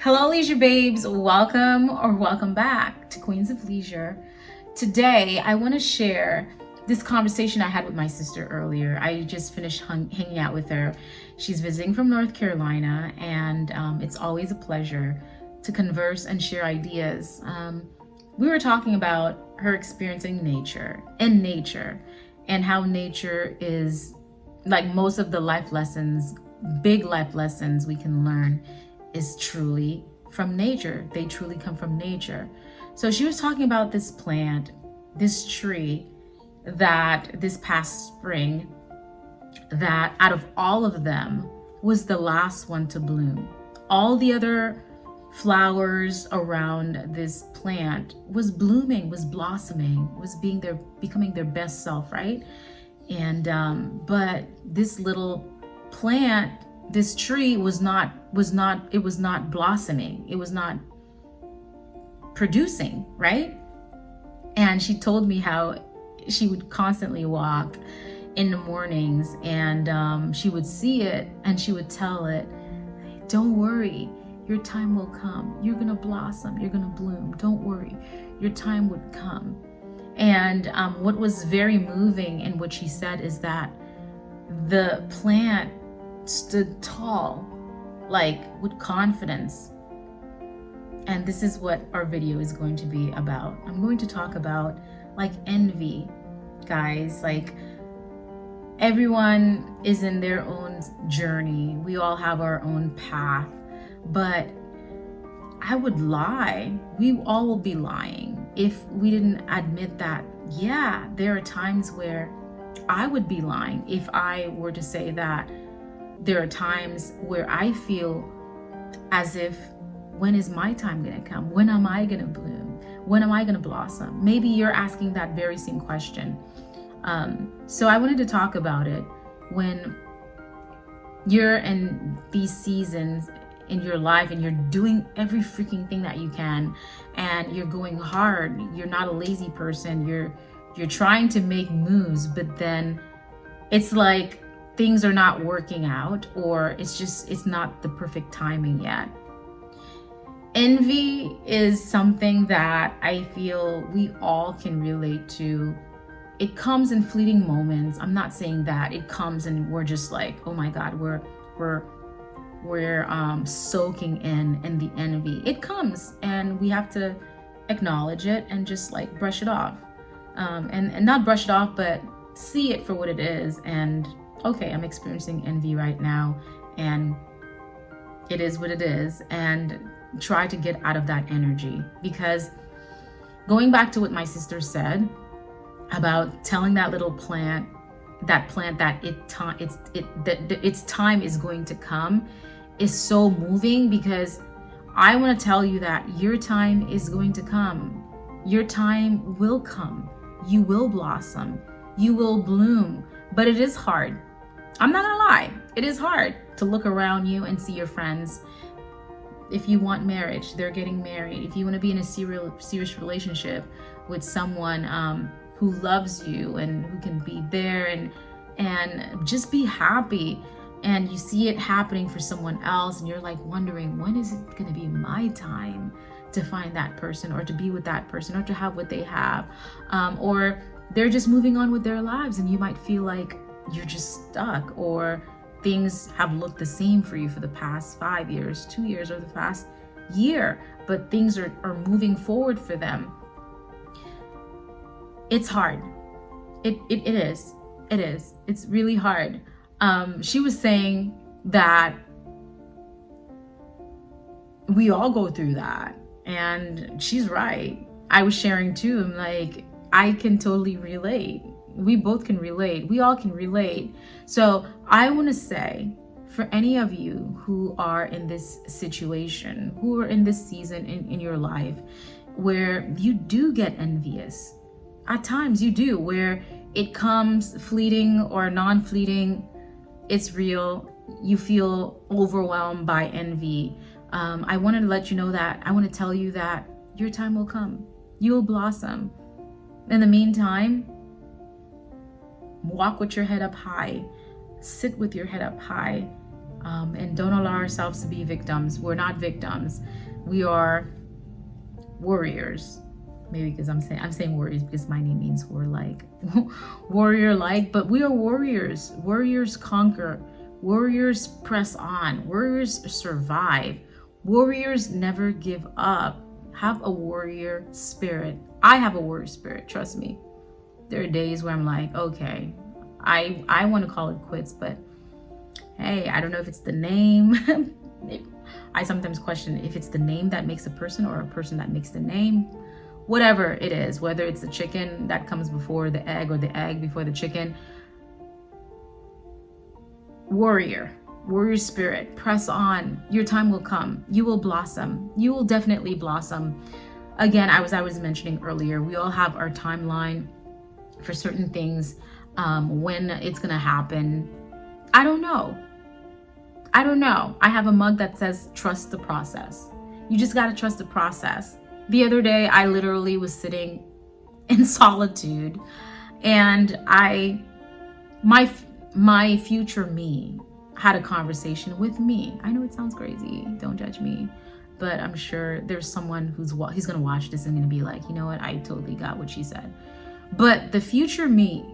Hello, Leisure Babes. Welcome back to Queens of Leisure. Today, I want to share this conversation I had with my sister earlier. I just finished hanging out with her. She's visiting from North Carolina, and it's always a pleasure to converse and share ideas. We were talking about her experiencing nature, and how nature is, like most of the life lessons, big life lessons we can learn, is truly from nature. They truly come from nature. So she was talking about this plant, this tree, that this past spring, that out of all of them was the last one to bloom. All the other flowers around this plant was blooming, was blossoming, was becoming their best self, right? And but this little plant, this tree was not blossoming. It was not producing, right? And she told me how she would constantly walk in the mornings, and she would see it and she would tell it, don't worry, your time will come. You're gonna blossom, you're gonna bloom. Don't worry, your time would come. And what was very moving in what she said is that the plant stood tall, like with confidence. And this is what our video is going to be about. I'm going to talk about like envy, guys. Like, everyone is in their own journey. We all have our own path, but I would lie. We all will be lying if we didn't admit that, yeah, there are times where I would be lying if I were to say that there are times where I feel as if, when is my time gonna come? When am I gonna bloom? When am I gonna blossom? Maybe you're asking that very same question. So I wanted to talk about it. When you're in these seasons in your life and you're doing every freaking thing that you can, and you're going hard, you're not a lazy person, you're trying to make moves, but then it's like things are not working out, or it's not the perfect timing yet. Envy is something that I feel we all can relate to. It comes in fleeting moments. I'm not saying that it comes and we're just like, oh my God, we're soaking in the envy. It comes and we have to acknowledge it and just like brush it off. And not brush it off, but see it for what it is. And okay, I'm experiencing envy right now, and it is what it is, and try to get out of that energy. Because going back to what my sister said about telling that little plant that its time is going to come is so moving, because I want to tell you that your time is going to come. Your time will come. You will blossom. You will bloom. But it is hard. I'm not gonna lie. It is hard to look around you and see your friends. If you want marriage, they're getting married. If you want to be in a serious relationship with someone who loves you and who can be there and just be happy, and you see it happening for someone else, and you're like wondering, when is it going to be my time to find that person, or to be with that person, or to have what they have, or they're just moving on with their lives, and you might feel like you're just stuck, or things have looked the same for you for the past 5 years, 2 years, or the past year, but things are moving forward for them. It's hard. It is. It's really hard. She was saying that we all go through that, and she's right. I was sharing too. I'm like, I can totally relate. We both can relate. We all can relate. So I want to say, for any of you who are in this situation, who are in this season in your life where you do get envious, at times you do, where it comes fleeting or non-fleeting, it's real, you feel overwhelmed by envy. I wanted to let you know that, I want to tell you that your time will come. You will blossom. In the meantime, walk with your head up high, sit with your head up high, and don't allow ourselves to be victims. We're not victims. We are warriors. Maybe because I'm saying warriors because my name means warlike, warrior-like. But we are warriors. Warriors conquer. Warriors press on. Warriors survive. Warriors never give up. Have a warrior spirit. I have a warrior spirit. Trust me. There are days where I'm like, okay, I want to call it quits, but hey, I don't know if it's the name. I sometimes question if it's the name that makes a person or a person that makes the name. Whatever it is, whether it's the chicken that comes before the egg or the egg before the chicken. Warrior spirit, press on. Your time will come. You will blossom. You will definitely blossom. Again, I was mentioning earlier, we all have our timeline for certain things. When it's gonna happen, I don't know. I have a mug that says trust the process. You just gotta trust the process. The other day, I literally was sitting in solitude, and my future me had a conversation with me. I know it sounds crazy. Don't judge me. But I'm sure there's someone who's gonna watch this and gonna be like, you know what? I totally got what she said. But the future me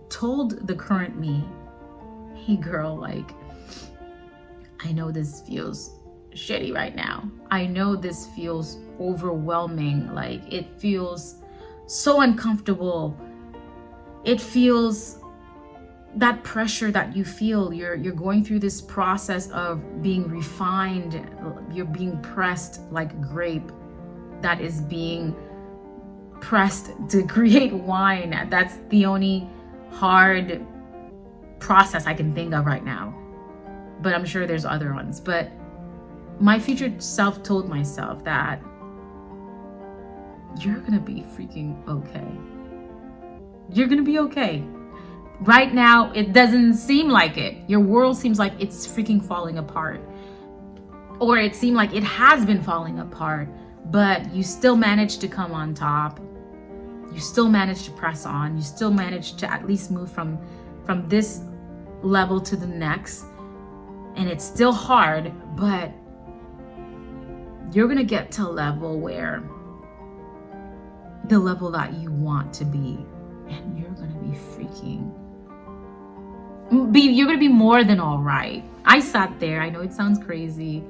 told the current me, hey girl, like, I know this feels shitty right now. I know this feels overwhelming. Like, it feels so uncomfortable. It feels that pressure that you feel. You're going through this process of being refined. You're being pressed like a grape that is being pressed to create wine. That's the only hard process I can think of right now. But I'm sure there's other ones. But my future self told myself that you're gonna be freaking okay. You're gonna be okay. Right now, it doesn't seem like it. Your world seems like it's freaking falling apart. Or it seemed like it has been falling apart, but you still managed to come on top. You still managed to press on. You still managed to at least move from this level to the next. And it's still hard, but you're gonna get to a level where the level that you want to be, and you're gonna be you're gonna be more than all right. I sat there, I know it sounds crazy,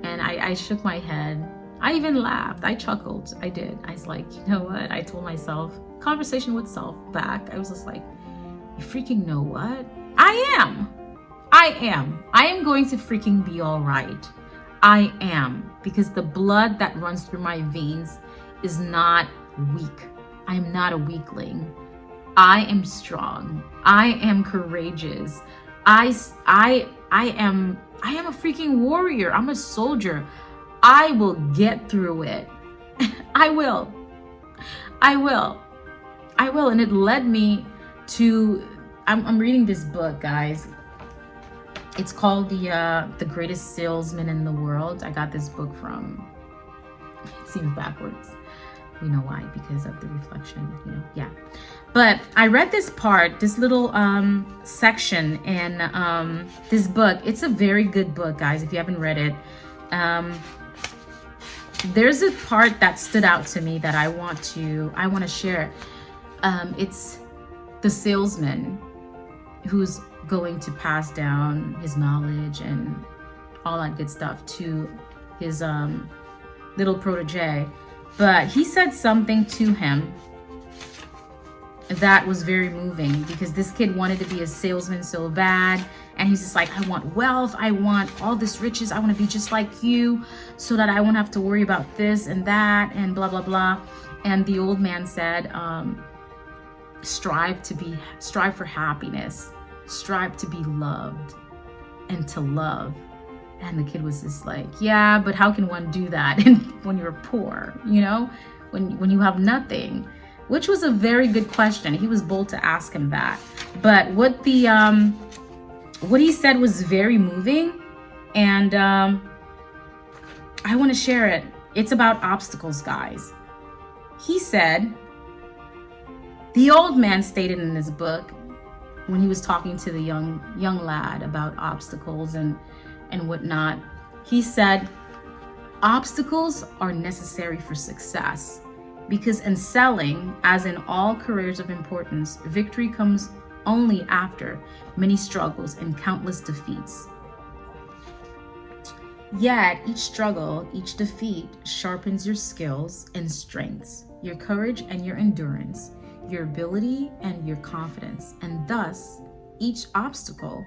and I shook my head. I even laughed, I chuckled, I did. I was like, you know what? I told myself, conversation with self back. I was just like, you freaking know what? I am going to freaking be all right. I am, because the blood that runs through my veins is not weak. I am not a weakling. I am strong. I am courageous. I am a freaking warrior. I'm a soldier. I will get through it. I will. And it led me to, I'm reading this book, guys. It's called The Greatest Salesman in the World. I got this book from, it seems backwards. We know why, because of the reflection, yeah. But I read this part, this little section in this book. It's a very good book, guys, if you haven't read it. There's a part that stood out to me that I want to share. It's the salesman who's going to pass down his knowledge and all that good stuff to his little protege. But he said something to him that was very moving, because this kid wanted to be a salesman so bad, and he's just like, I want wealth, I want all this riches, I want to be just like you so that I won't have to worry about this and that and blah blah blah. And the old man said, strive for happiness, strive to be loved and to love. And the kid was just like, yeah, but how can one do that when you're poor, when you have nothing? Which was a very good question. He was bold to ask him that. But what he said was very moving, and I want to share it. It's about obstacles, guys. He said, the old man stated in his book, when he was talking to the young lad about obstacles and and whatnot. He said, obstacles are necessary for success because in selling, as in all careers of importance, victory comes only after many struggles and countless defeats. Yet each struggle, each defeat sharpens your skills and strengths, your courage and your endurance, your ability and your confidence, and thus each obstacle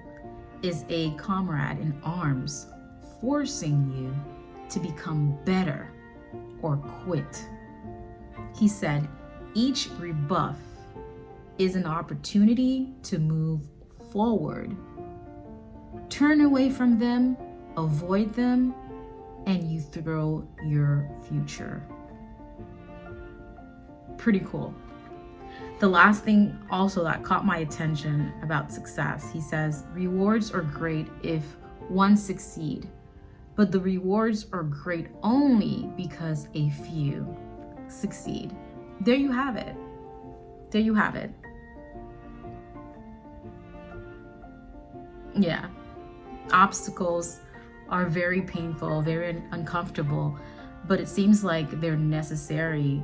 is a comrade in arms, forcing you to become better or quit. He said, each rebuff is an opportunity to move forward. Turn away from them, avoid them, and you throw your future. Pretty cool. The last thing also that caught my attention about success, he says, rewards are great if one succeed, but the rewards are great only because a few succeed. There you have it. There you have it. Yeah. Obstacles are very painful, very uncomfortable, but it seems like they're necessary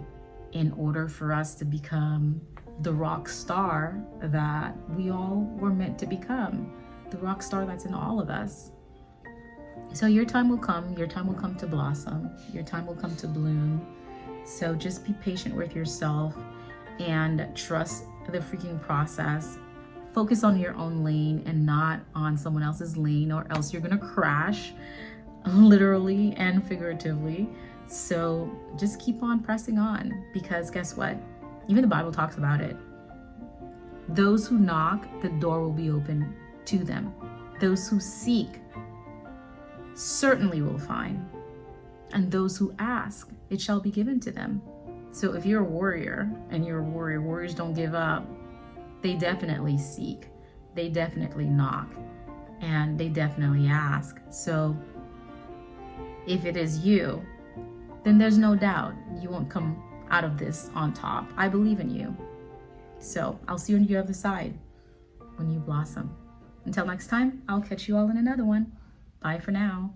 in order for us to become the rock star that we all were meant to become, the rock star that's in all of us. So your time will come to blossom, your time will come to bloom. So just be patient with yourself and trust the freaking process. Focus on your own lane and not on someone else's lane, or else you're gonna crash, literally and figuratively. So just keep on pressing on, because guess what? Even the Bible talks about it. Those who knock, the door will be open to them. Those who seek certainly will find. And those who ask, it shall be given to them. So if you're a warrior, and you're a warrior, warriors don't give up. They definitely seek, they definitely knock, and they definitely ask. So if it is you, then there's no doubt you won't come out of this on top. I believe in you. So I'll see you on the other side when you blossom. Until next time, I'll catch you all in another one. Bye for now.